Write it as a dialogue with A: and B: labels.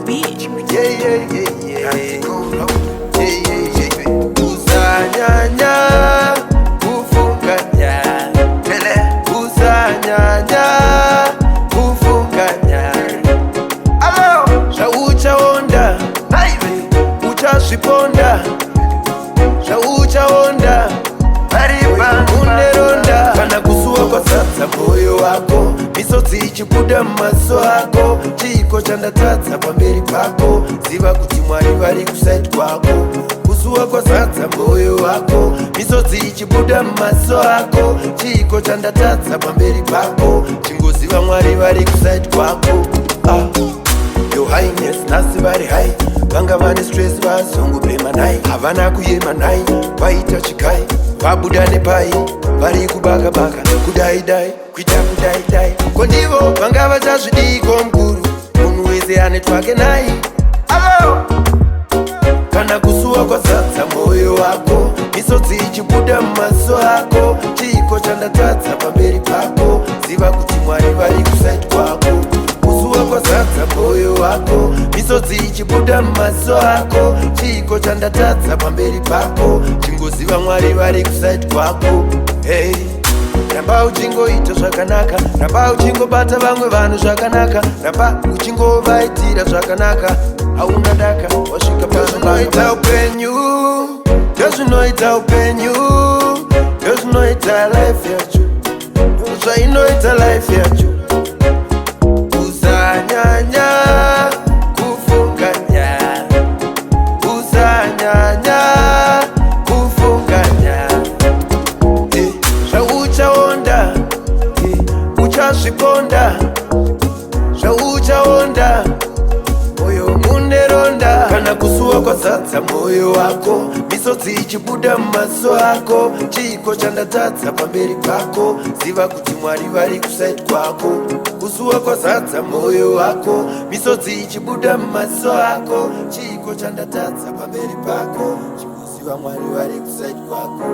A: beat.
B: Uzanyanya kufunganya, uzanyanya kufunganya. Alo, zvauchaonda uchazviponda, zvauchaonda uneronda. Kana kusuwa kwazadza moyo wako, misodzi ichibuda mumaso ako, chiko chandatadza pamberi pako, ziva kuti Mwari vari kusaidi kwako. Kusuwa kwazadza moyo wako, misodzi ichibuda mumaso ako, chiko chandatadza pamberi pako, chingoziva Mwari vari kusaidi kwako. Your Highness nasi vari hai, vanga vane stress vazongopema nai, havana kuyema nai, vaita chikai vabuda nepai, vari kubaka-baka kudai-dai kuita kudai-dai. Kondivo vanga vachazvidiko mukuru, munhu wese ane twake nai. Alo, kana kusuwa kwazadza moyo wako, misodzi ichibuda mumaso ako, chiko chandatadza pamberi pako, ziva kuti Mwari vari kusaidi kwako. Kusuwa kwazadza moyo wako, misodzi ichibuda mumaso ako, chiko chandatadza pamberi pako, chingoziva Mwari vari kusaidi kwako. Hey, ramba uchingoita zvakanaka, ramba uchingobata vamwe vanhu zvakanaka, ramba uchingovaitira zvakanaka, hauna daka wasvika pazvinoita upenyu, ndozvinoita upenyu, ndozvinoita life yacho, ndozvainoita life yacho. Uzanyanya kufunganya, uzanyanya kufunganya. Zvauchaonda uchazviponda, zvauchaonda moyo muneronda. Kana kusuwa kwazadza moyo wako, misodzi ichibuda mumaso ako, chiko chandatadza pamberi pako, ziva kuti Mwari vari kusaidi kwako. Kusuwa kwazadza moyo wako, misodzi ichibuda mumaso ako, chiko chandatadza pamberi pako, chingoziva Mwari vari kusaidi kwako.